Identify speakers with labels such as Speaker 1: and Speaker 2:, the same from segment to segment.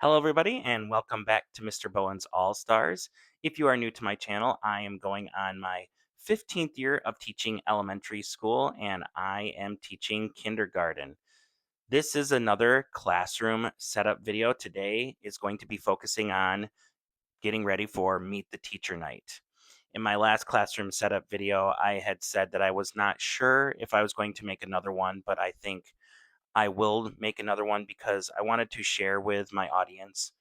Speaker 1: Hello, everybody, and welcome back to Mr. Bowen's All Stars. If you are new to my channel, I am going on my 15th year of teaching elementary school, and I am teaching kindergarten. This is another classroom setup video. Today is going to be focusing on getting ready for Meet the Teacher Night. In my last classroom setup video, I had said that I was not sure if I was going to make another one, but I think I will make another one because I wanted to share with my audience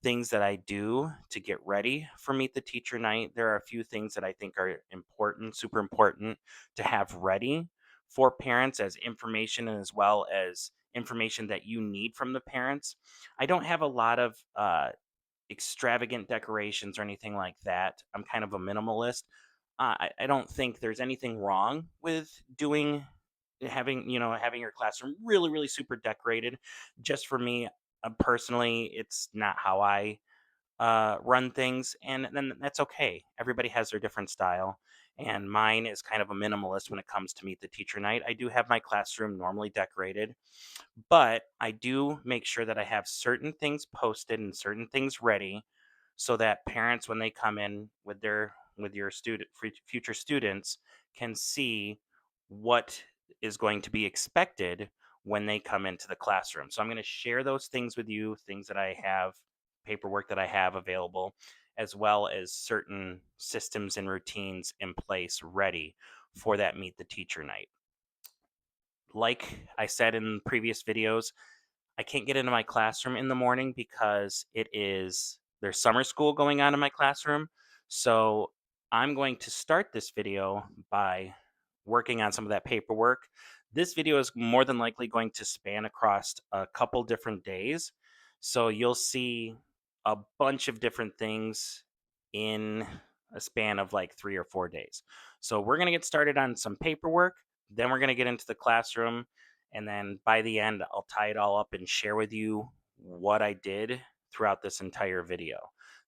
Speaker 1: things that I do to get ready for Meet the Teacher Night. There are a few things that I think are important, super important to have ready for parents as information and as well as information that you need from the parents. I don't have a lot of extravagant decorations or anything like that. I'm kind of a minimalist. I don't think there's anything wrong with doing having your classroom really super decorated. Just for me, personally, it's not how I run things, and then that's okay. Everybody has their different style, and mine is kind of a minimalist when it comes to Meet the Teacher Night. I do have my classroom normally decorated, but I do make sure that I have certain things posted and certain things ready so that parents, when they come in with your future students, can see what is going to be expected when they come into the classroom. So I'm going to share those things with you, things that I have, paperwork that I have available, as well as certain systems and routines in place ready for that Meet the Teacher Night. Like I said in previous videos, I can't get into my classroom in the morning because there's summer school going on in my classroom. So I'm going to start this video by working on some of that paperwork. This video is more than likely going to span across a couple different days. So you'll see a bunch of different things in a span of like 3 or 4 days. So we're going to get started on some paperwork. Then we're going to get into the classroom. And then by the end, I'll tie it all up and share with you what I did throughout this entire video.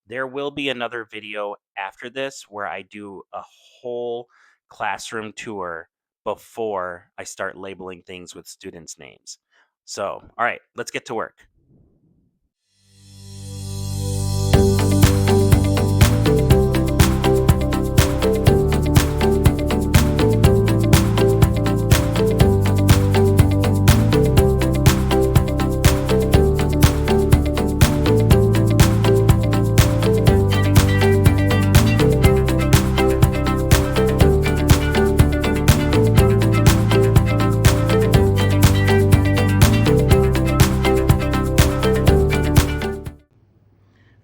Speaker 1: There will be another video after this where I do a whole classroom tour before I start labeling things with students' names. So, all right, let's get to work.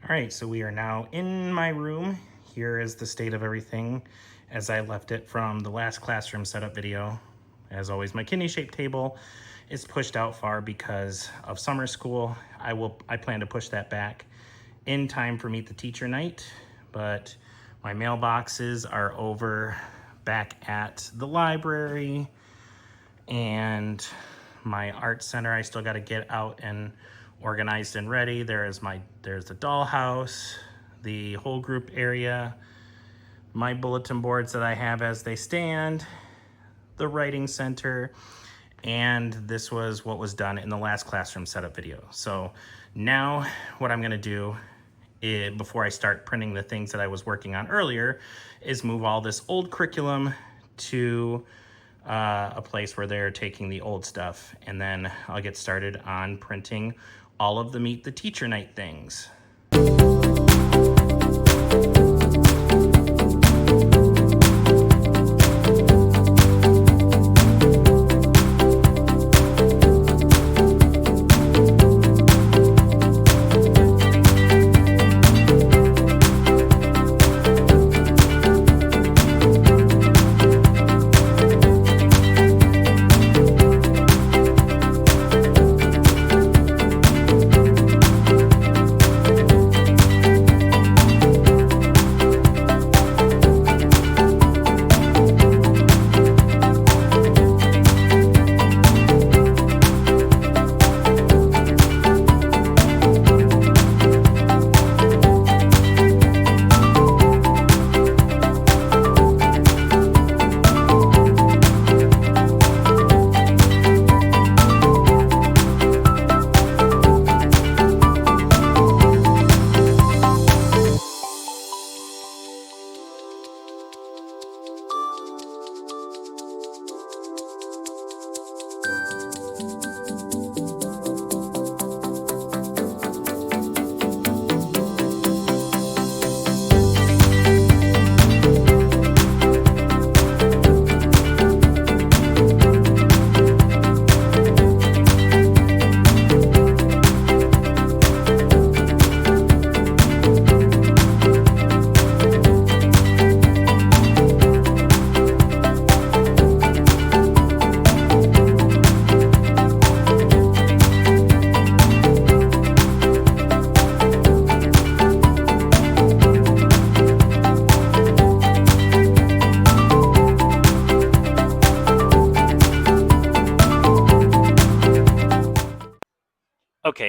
Speaker 1: All right, so we are now in my room. Here is the state of everything as I left it from the last classroom setup video. As always, my kidney-shaped table is pushed out far because of summer school. I plan to push that back in time for Meet the Teacher Night, but my mailboxes are over back at the library, and my art center I still got to get out and organized and ready. There's the dollhouse, the whole group area, my bulletin boards that I have as they stand, the writing center, and this was what was done in the last classroom setup video. So now what I'm gonna do before I start printing the things that I was working on earlier is move all this old curriculum to a place where they're taking the old stuff, and then I'll get started on printing all of the Meet the Teacher Night things.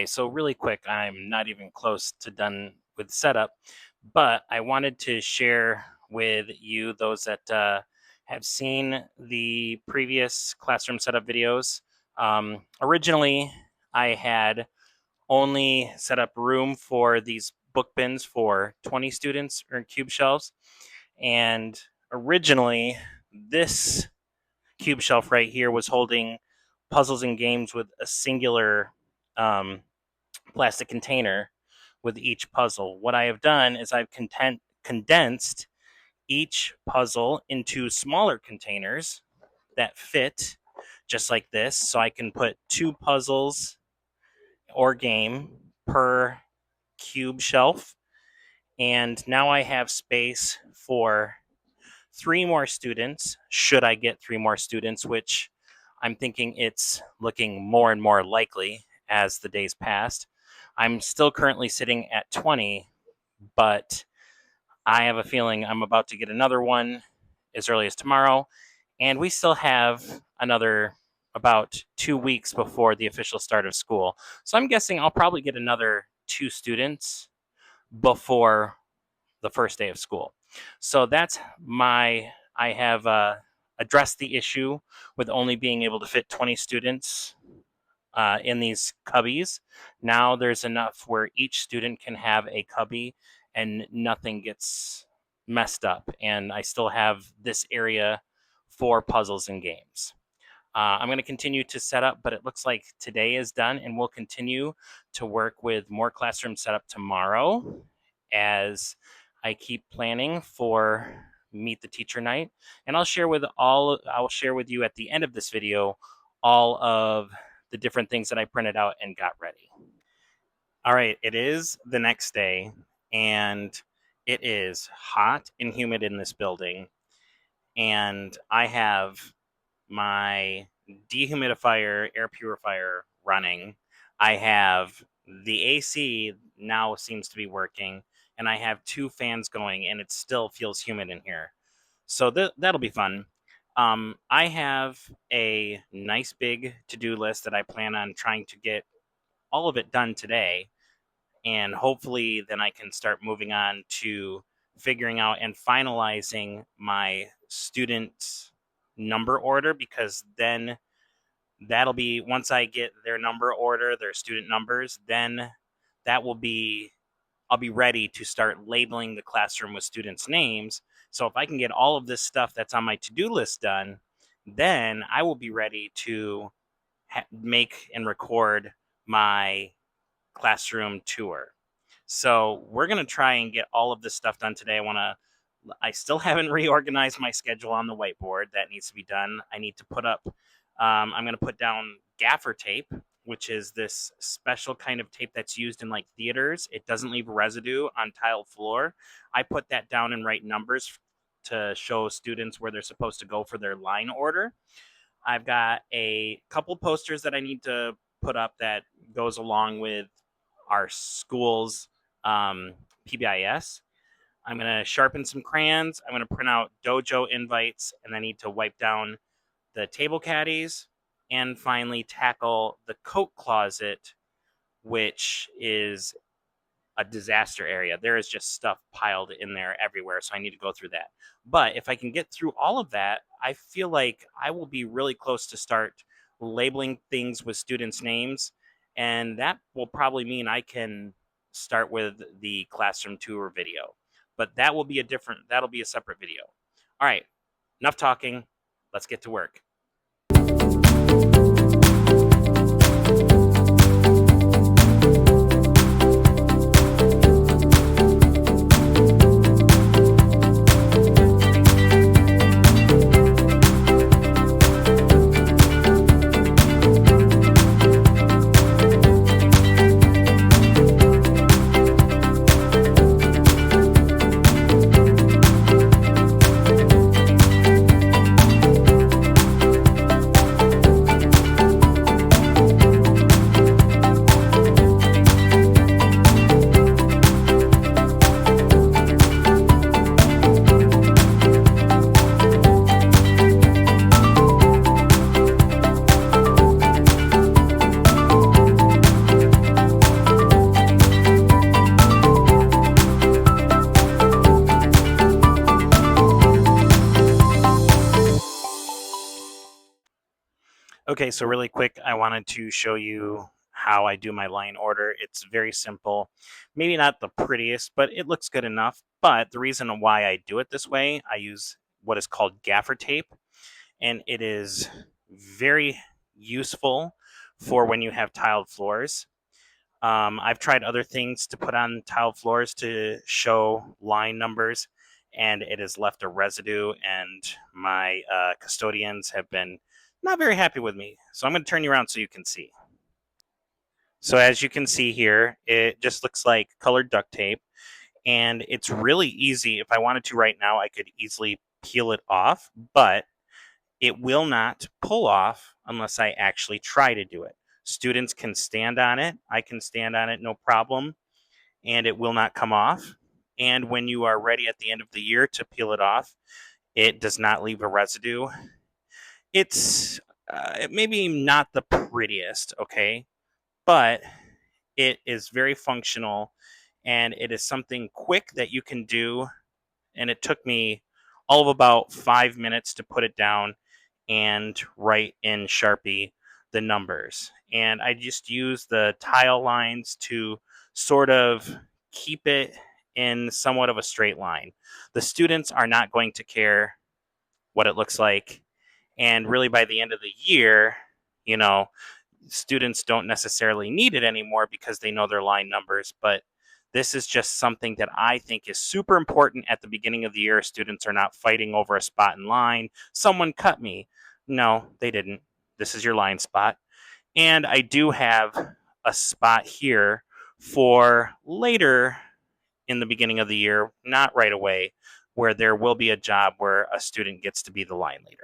Speaker 1: so really quick, I'm not even close to done with setup, but I wanted to share with you, those that have seen the previous classroom setup videos. Originally, I had only set up room for these book bins for 20 students or cube shelves. And originally, this cube shelf right here was holding puzzles and games with a singular plastic container with each puzzle. What I have done is I've condensed each puzzle into smaller containers that fit just like this. So I can put 2 puzzles or game per cube shelf. And now I have space for 3 more students, should I get 3 more students, which I'm thinking it's looking more and more likely as the days passed. I'm still currently sitting at 20, but I have a feeling I'm about to get another one as early as tomorrow. And we still have another about 2 weeks before the official start of school. So I'm guessing I'll probably get another 2 students before the first day of school. So I have addressed the issue with only being able to fit 20 students in these cubbies. Now there's enough where each student can have a cubby and nothing gets messed up. And I still have this area for puzzles and games. I'm going to continue to set up, but it looks like today is done, and we'll continue to work with more classroom setup tomorrow as I keep planning for Meet the Teacher Night. And I'll share with you at the end of this video all of the different things that I printed out and got ready. All right, it is the next day, and it is hot and humid in this building, and I have my dehumidifier, air purifier running. I have the AC now seems to be working, and I have 2 fans going, and it still feels humid in here. So that'll be fun. I have a nice big to-do list that I plan on trying to get all of it done today, and hopefully then I can start moving on to figuring out and finalizing my student number order, because then that'll be, once I get their number order, their student numbers, then I'll be ready to start labeling the classroom with students' names. So if I can get all of this stuff that's on my to-do list done, then I will be ready to make and record my classroom tour. So we're going to try and get all of this stuff done today. I still haven't reorganized my schedule on the whiteboard. That needs to be done. I need to put up, I'm going to put down Gaffer Tape, which is this special kind of tape that's used in like theaters. It doesn't leave residue on tiled floor. I put that down and write numbers to show students where they're supposed to go for their line order. I've got a couple posters that I need to put up that goes along with our school's PBIS. I'm going to sharpen some crayons. I'm going to print out dojo invites, and I need to wipe down the table caddies, and finally tackle the coat closet, which is a disaster area. There is just stuff piled in there everywhere, so I need to go through that. But if I can get through all of that, I feel like I will be really close to start labeling things with students' names, and that will probably mean I can start with the classroom tour video. But that'll be a separate video. All right, enough talking. Let's get to work. Okay, so really quick, I wanted to show you how I do my line order. It's very simple. Maybe not the prettiest, but it looks good enough. But the reason why I do it this way, I use what is called gaffer tape, and it is very useful for when you have tiled floors. I've tried other things to put on tiled floors to show line numbers, and it has left a residue, and my custodians have been not very happy with me. So I'm going to turn you around so you can see. So as you can see here, it just looks like colored duct tape, and it's really easy. If I wanted to right now, I could easily peel it off, but it will not pull off unless I actually try to do it. Students can stand on it. I can stand on it, no problem, and it will not come off. And when you are ready at the end of the year to peel it off, it does not leave a residue. It's maybe not the prettiest, okay, but it is very functional, and it is something quick that you can do. And it took me all of about 5 minutes to put it down and write in Sharpie the numbers. And I just use the tile lines to sort of keep it in somewhat of a straight line. The students are not going to care what it looks like. And really, by the end of the year, you know, students don't necessarily need it anymore because they know their line numbers. But this is just something that I think is super important at the beginning of the year. Students are not fighting over a spot in line. Someone cut me. No, they didn't. This is your line spot. And I do have a spot here for later in the beginning of the year, not right away, where there will be a job where a student gets to be the line leader.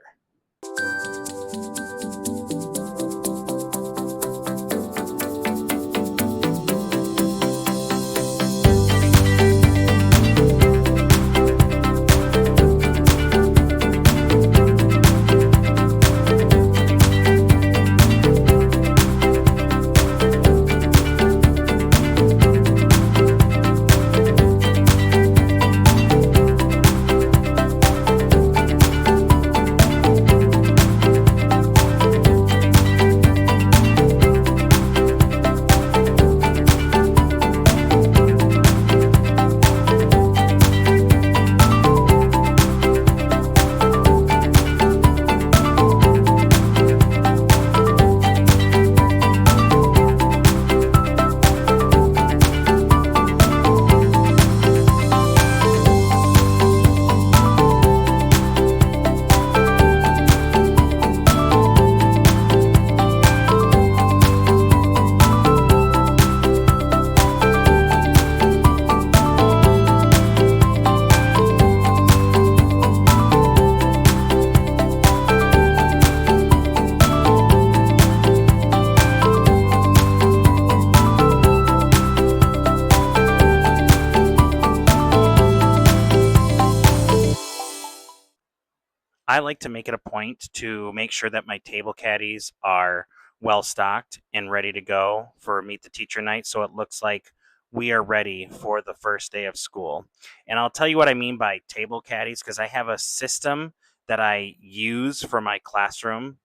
Speaker 1: I like to make it a point to make sure that my table caddies are well stocked and ready to go for Meet the Teacher night. So it looks like we are ready for the first day of school. And I'll tell you what I mean by table caddies because I have a system that I use for my classroom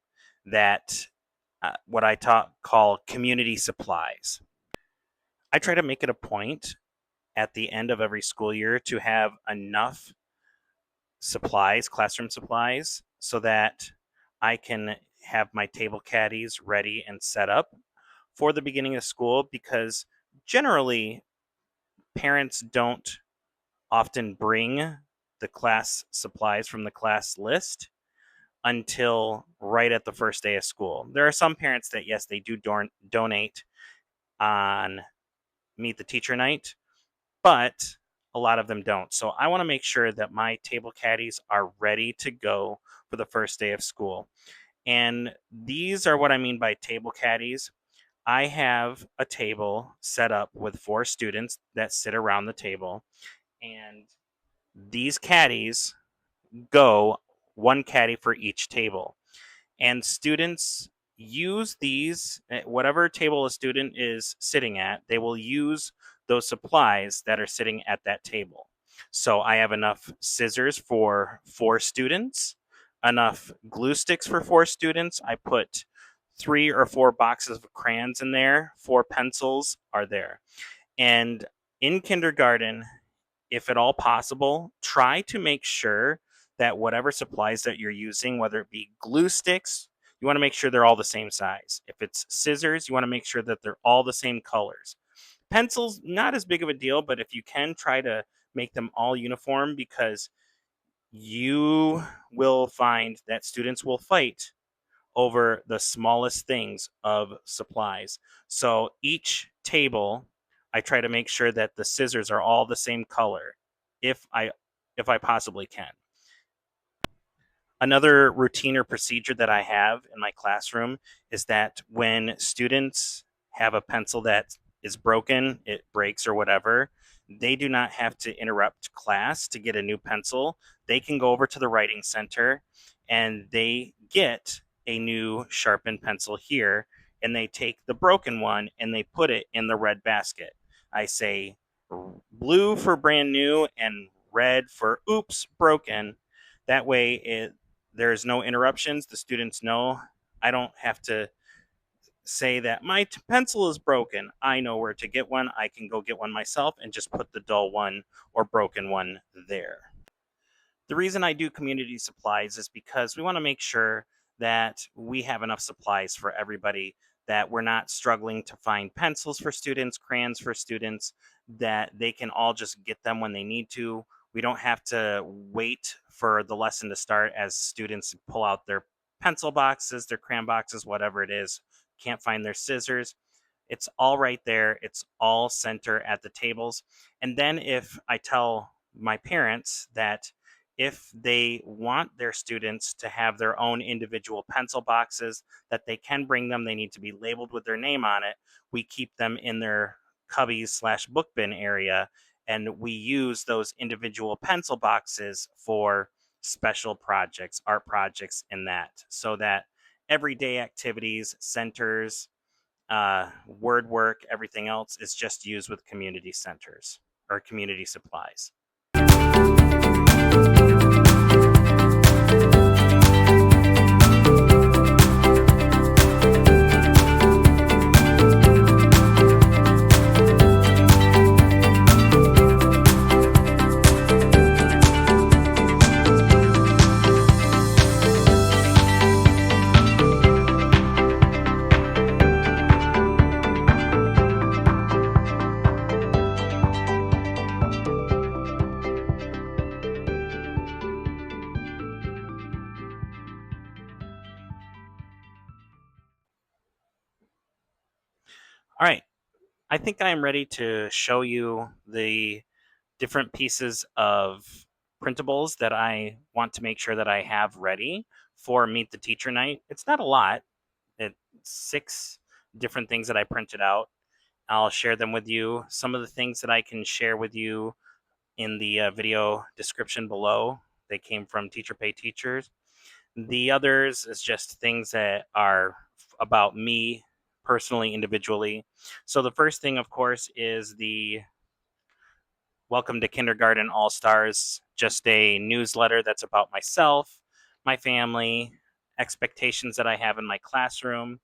Speaker 1: that what I call community supplies. I try to make it a point at the end of every school year to have enough supplies, classroom supplies, so that I can have my table caddies ready and set up for the beginning of school because generally parents don't often bring the class supplies from the class list until right at the first day of school. There are some parents that, yes, they do donate on Meet the Teacher night, but a lot of them don't. So I want to make sure that my table caddies are ready to go for the first day of school. And these are what I mean by table caddies. I have a table set up with 4 students that sit around the table, and these caddies go one caddy for each table. And students use these, whatever table a student is sitting at, they will use those supplies that are sitting at that table. So I have enough scissors for 4 students, enough glue sticks for 4 students. I put 3 or 4 boxes of crayons in there, 4 pencils are there. And in kindergarten, if at all possible, try to make sure that whatever supplies that you're using, whether it be glue sticks, you want to make sure they're all the same size. If it's scissors, you want to make sure that they're all the same colors. Pencils, not as big of a deal, but if you can, try to make them all uniform, because you will find that students will fight over the smallest things of supplies. So each table, I try to make sure that the scissors are all the same color if I possibly can. Another routine or procedure that I have in my classroom is that when students have a pencil that is broken, it breaks or whatever, they do not have to interrupt class to get a new pencil. They can go over to the writing center and they get a new sharpened pencil here, and they take the broken one and they put it in the red basket. I say blue for brand new and red for oops, broken. That way there's no interruptions. The students know. I don't have to say that my pencil is broken. I know where to get one. I can go get one myself and just put the dull one or broken one there. The reason I do community supplies is because we want to make sure that we have enough supplies for everybody, that we're not struggling to find pencils for students, crayons for students, that they can all just get them when they need to. We don't have to wait for the lesson to start as students pull out their pencil boxes, their crayon boxes, whatever it is, can't find their scissors. It's all right there. It's all center at the tables. And then if I tell my parents that if they want their students to have their own individual pencil boxes, that they can bring them, they need to be labeled with their name on it. We keep them in their cubbies slash book bin area, and we use those individual pencil boxes for special projects, art projects, and that, so that everyday activities, centers, word work, everything else is just used with community centers or community supplies. All right. I think I am ready to show you the different pieces of printables that I want to make sure that I have ready for Meet the Teacher Night. It's not a lot. It's 6 different things that I printed out. I'll share them with you. Some of the things that I can share with you in the video description below, they came from Teacher Pay Teachers. The others is just things that are about me personally, individually. So the first thing, of course, is the Welcome to Kindergarten All Stars, just a newsletter that's about myself, my family, expectations that I have in my classroom,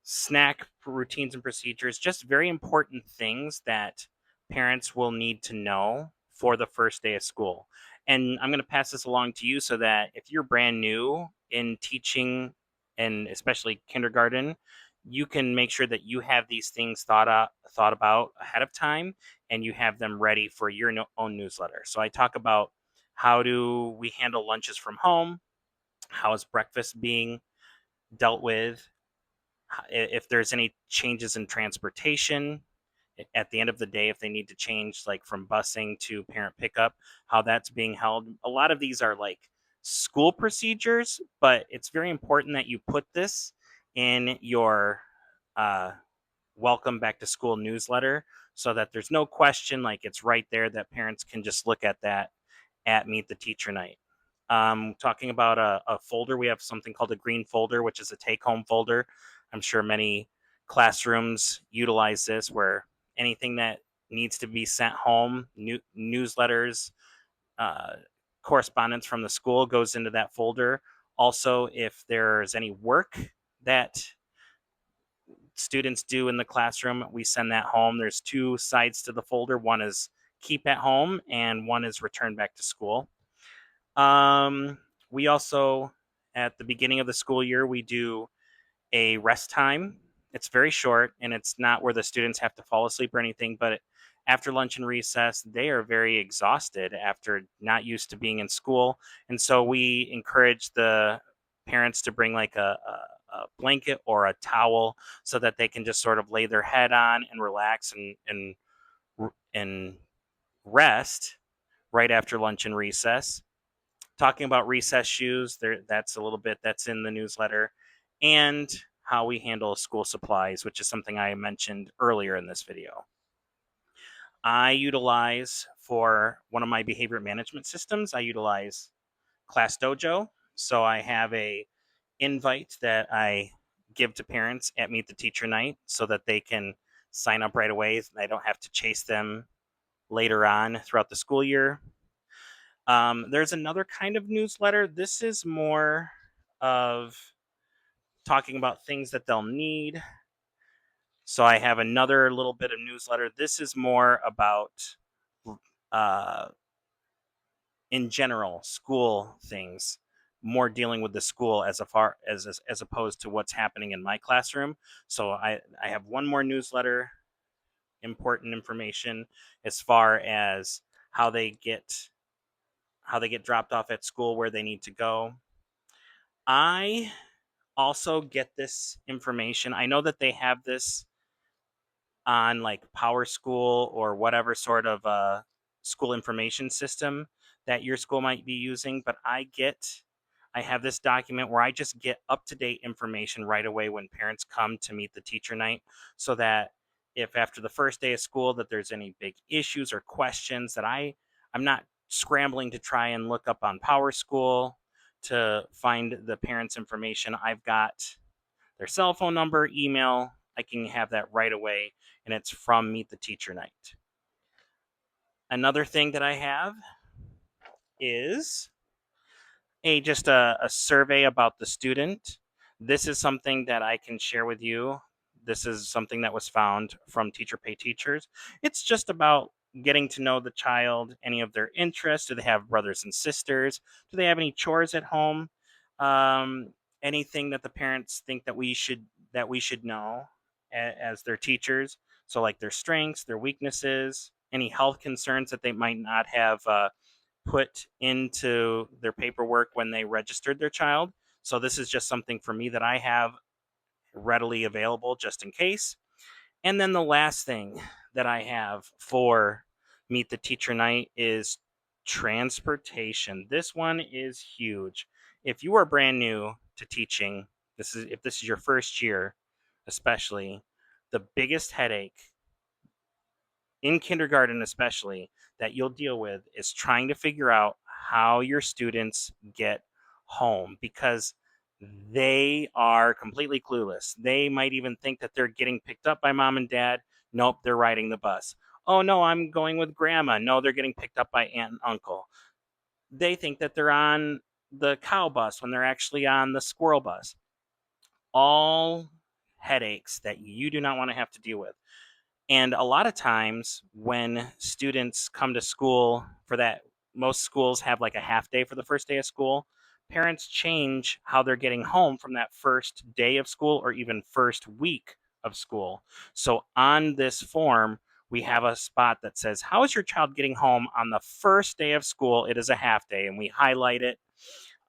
Speaker 1: snack routines and procedures, just very important things that parents will need to know for the first day of school. And I'm going to pass this along to you so that if you're brand new in teaching, and especially kindergarten, you can make sure that you have these things thought about ahead of time, and you have them ready for your own newsletter. So I talk about how do we handle lunches from home, how is breakfast being dealt with, if there's any changes in transportation at the end of the day, if they need to change like from busing to parent pickup, how that's being held. A lot of these are like school procedures, but it's very important that you put this in your uh, welcome back to school newsletter, so that there's no question, like it's right there, that parents can just look at that at Meet the Teacher Night. Talking about a folder, we have something called a green folder, which is a take-home folder. I'm sure many classrooms utilize this, where anything that needs to be sent home, newsletters, uh, correspondence from the school goes into that folder. Also, if there's any work that students do in the classroom, we send that home. There's two sides to the folder. One is keep at home, and one is return back to school. We also, at the beginning of the school year, we do a rest time. It's very short, and it's not where the students have to fall asleep or anything, but after lunch and recess, they are very exhausted after not used to being in school. And so we encourage the parents to bring like a blanket or a towel so that they can just sort of lay their head on and relax and rest right after lunch and recess. Talking about recess shoes, that's a little bit that's in the newsletter, and how we handle school supplies, which is something I mentioned earlier in this video. I utilize for one of my behavior management systems, I utilize Class Dojo. So I have a invite that I give to parents at Meet the Teacher Night so that they can sign up right away. I don't have to chase them later on throughout the school year. There's another kind of newsletter. This is more of talking about things that they'll need. So I have another little bit of newsletter. This is more about, uh, in general, school things, more dealing with the school as opposed to what's happening in my classroom. So I have one more newsletter, important information as far as how they get dropped off at school, where they need to go. I also get this information. I know that they have this on like Power School or whatever sort of school information system that your school might be using, but I have this document where I just get up to date information right away when parents come to Meet the Teacher Night, so that if after the first day of school that there's any big issues or questions, that I'm not scrambling to try and look up on Power School to find the parents' information. I've got their cell phone number, email. I can have that right away, and it's from Meet the Teacher Night. Another thing that I have is just a survey about the student. This is something that I can share with you. This is something that was found from Teacher Pay Teachers. It's just about getting to know the child, any of their interests. Do they have brothers and sisters? Do they have any chores at home? Um, Anything that the parents think that we should know as their teachers. So like their strengths, their weaknesses, any health concerns that they might not have put into their paperwork when they registered their child. So this is just something for me that I have readily available just in case. And then the last thing that I have for Meet the Teacher Night is transportation. This one is huge. If you are brand new to teaching, if this is your first year, especially, the biggest headache in kindergarten especially that you'll deal with is trying to figure out how your students get home, because they are completely clueless. They might even think that they're getting picked up by mom and dad. Nope, they're riding the bus. Oh no, I'm going with grandma. No, they're getting picked up by aunt and uncle. They think that they're on the cow bus when they're actually on the squirrel bus. All headaches that you do not want to have to deal with. And a lot of times when students come to school for that, most schools have like a half day for the first day of school. Parents change how they're getting home from that first day of school or even first week of school. So on this form, we have a spot that says, how is your child getting home on the first day of school? It is a half day, and we highlight it.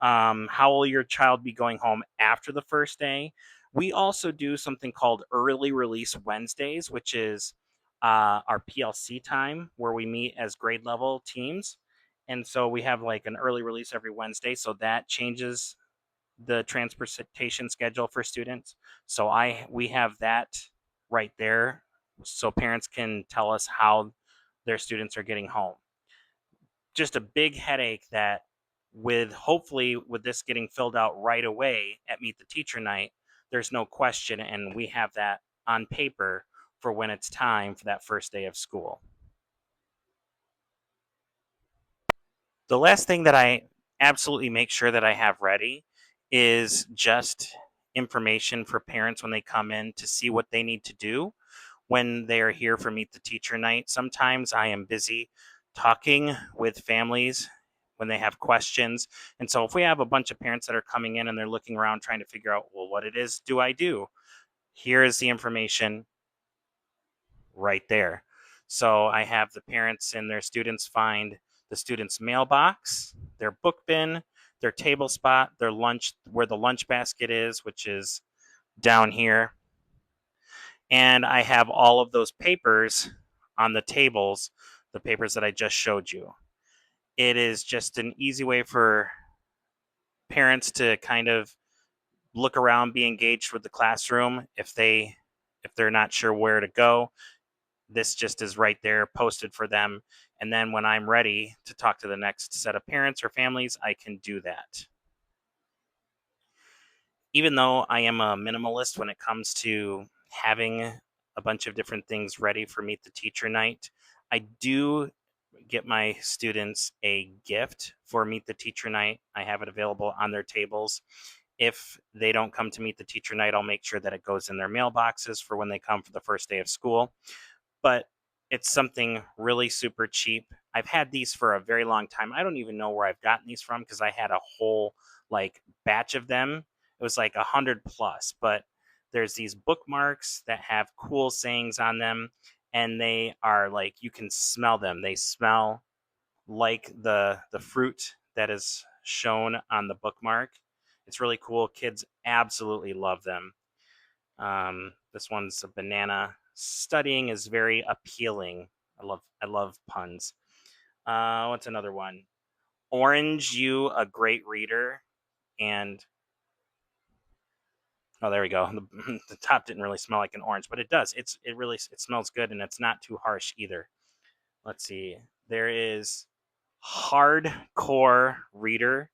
Speaker 1: How will your child be going home after the first day? We also do something called Early Release Wednesdays, which is our PLC time where we meet as grade level teams. And so we have like an early release every Wednesday. So that changes the transportation schedule for students. So we have that right there so parents can tell us how their students are getting home. Just a big headache that, with hopefully with this getting filled out right away at Meet the Teacher Night, there's no question, and we have that on paper for when it's time for that first day of school. The last thing that I absolutely make sure that I have ready is just information for parents when they come in to see what they need to do when they are here for Meet the Teacher Night. Sometimes I am busy talking with families when they have questions. And so if we have a bunch of parents that are coming in and they're looking around trying to figure out, well, what it is do I do? Here is the information right there. So I have the parents and their students find the student's mailbox, their book bin, their table spot, their lunch, where the lunch basket is, which is down here. And I have all of those papers on the tables, the papers that I just showed you. It is just an easy way for parents to kind of look around, be engaged with the classroom if they're not sure where to go. This just is right there posted for them. And then when I'm ready to talk to the next set of parents or families, I can do that. Even though I am a minimalist when it comes to having a bunch of different things ready for Meet the Teacher Night, I do get my students a gift for Meet the Teacher Night. I have it available on their tables. If they don't come to Meet the Teacher Night, I'll make sure that it goes in their mailboxes for when they come for the first day of school. But it's something really super cheap. I've had these for a very long time. I don't even know where I've gotten these from because I had a whole like batch of them. It was like 100 plus, but there's these bookmarks that have cool sayings on them, and they are like you can smell them. They smell like the fruit that is shown on the bookmark. It's really cool. Kids absolutely love them. This one's a banana. Studying is very appealing. I love puns. What's another one? Orange, you a great reader, and oh, there we go. The top didn't really smell like an orange, but it does. It smells good, and it's not too harsh either. Let's see. There is hardcore reader,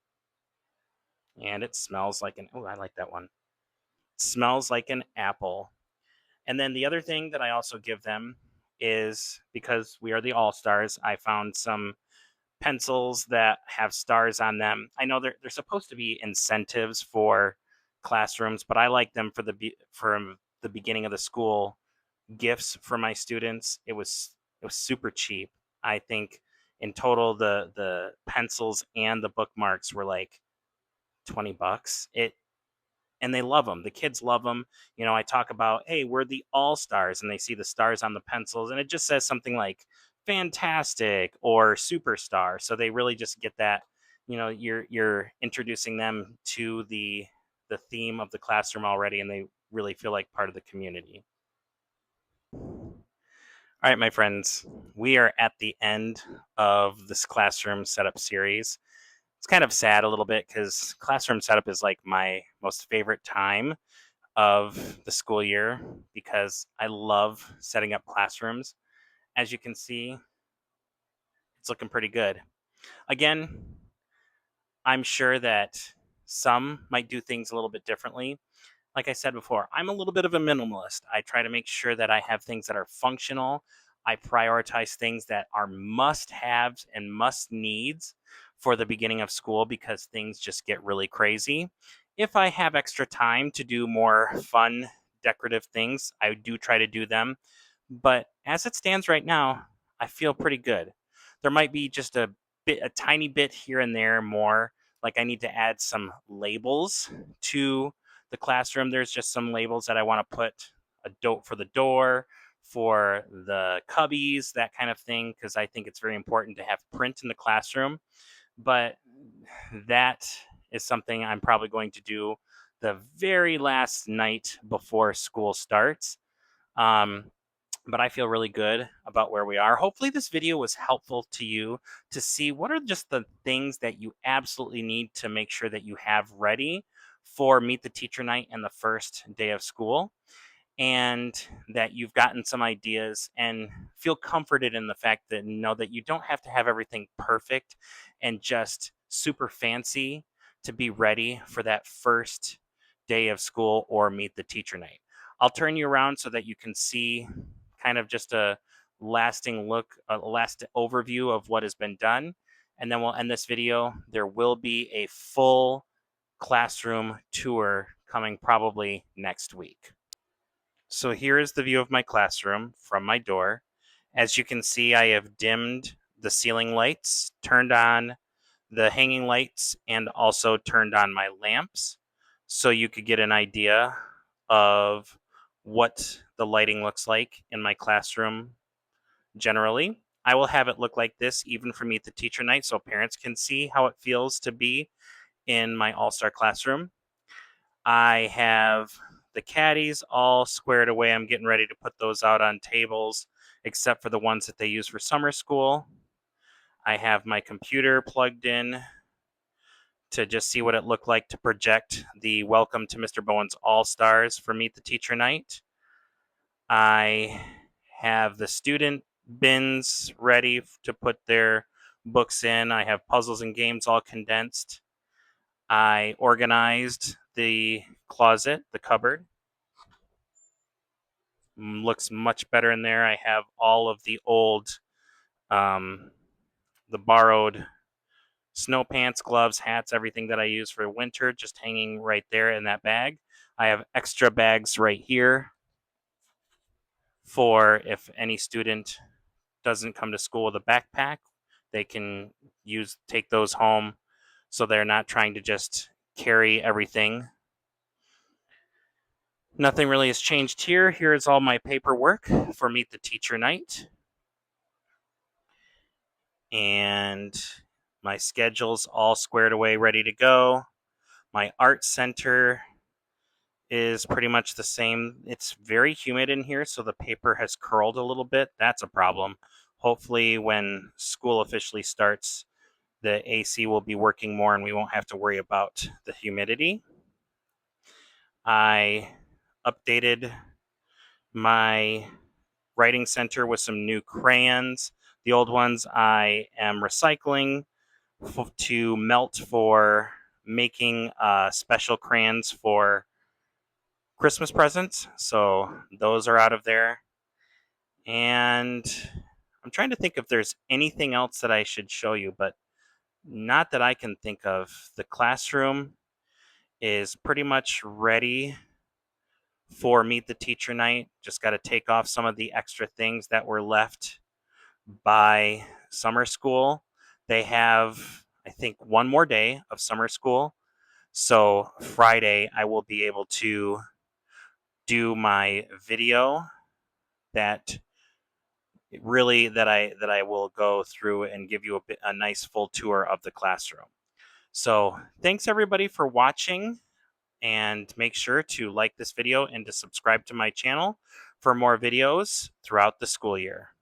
Speaker 1: and it smells like an. Oh, I like that one. It smells like an apple. And then the other thing that I also give them is because we are the All Stars, I found some pencils that have stars on them. I know they're supposed to be incentives for classrooms, but I like them for the beginning of the school gifts for my students. It was super cheap. I think in total the pencils and the bookmarks were like $20. It and they love them. The kids love them. I talk about, hey, we're the all stars, and they see the stars on the pencils, and it just says something like fantastic or superstar. So they really just get that. You're introducing them to the theme of the classroom already, and they really feel like part of the community. All right, my friends, we are at the end of this classroom setup series. It's kind of sad a little bit because classroom setup is like my most favorite time of the school year because I love setting up classrooms. As you can see, it's looking pretty good. Again, I'm sure that some might do things a little bit differently. Like I said before, I'm a little bit of a minimalist. I try to make sure that I have things that are functional. I prioritize things that are must haves and must needs for the beginning of school because things just get really crazy. If I have extra time to do more fun, decorative things, I do try to do them. But as it stands right now, I feel pretty good. There might be just a tiny bit here and there more. Like I need to add some labels to the classroom. There's just some labels that I want to put a dope for the door, for the cubbies, that kind of thing, because I think it's very important to have print in the classroom. But that is something I'm probably going to do the very last night before school starts. Um, but I feel really good about where we are. Hopefully, this video was helpful to you to see what are just the things that you absolutely need to make sure that you have ready for Meet the Teacher Night and the first day of school, and that you've gotten some ideas and feel comforted in the fact that know that you don't have to have everything perfect and just super fancy to be ready for that first day of school or Meet the Teacher Night. I'll turn you around so that you can see kind of just a lasting look, a last overview of what has been done. And then we'll end this video. There will be a full classroom tour coming probably next week. So here is the view of my classroom from my door. As you can see, I have dimmed the ceiling lights, turned on the hanging lights, and also turned on my lamps so you could get an idea of what the lighting looks like in my classroom generally. I will have it look like this even for Meet the Teacher night so parents can see how it feels to be in my all-star classroom. I have the caddies all squared away. I'm getting ready to put those out on tables, except for the ones that they use for summer school. I have my computer plugged in to just see what it looked like to project the Welcome to Mr. Bowen's All Stars for Meet the Teacher night. I have the student bins ready to put their books in. I have puzzles and games all condensed. I organized the closet, the cupboard. Looks much better in there. I have all of the old, the borrowed snow pants, gloves, hats, everything that I use for winter just hanging right there in that bag. I have extra bags right here for if any student doesn't come to school with a backpack, they can take those home so they're not trying to just carry everything. Nothing really has changed here. Here is all my paperwork for Meet the Teacher night. And my schedule's all squared away, ready to go. My art center is pretty much the same. It's very humid in here, so the paper has curled a little bit. That's a problem. Hopefully, when school officially starts, the AC will be working more and we won't have to worry about the humidity. I updated my writing center with some new crayons. The old ones I am recycling to melt for making special crayons for Christmas presents. So those are out of there. And I'm trying to think if there's anything else that I should show you, but not that I can think of. The classroom is pretty much ready for Meet the Teacher night. Just got to take off some of the extra things that were left by summer school. They have, I think, one more day of summer school. So Friday, I will be able to do my video that I will go through and give you a nice full tour of the classroom. So thanks everybody for watching, and make sure to like this video and to subscribe to my channel for more videos throughout the school year.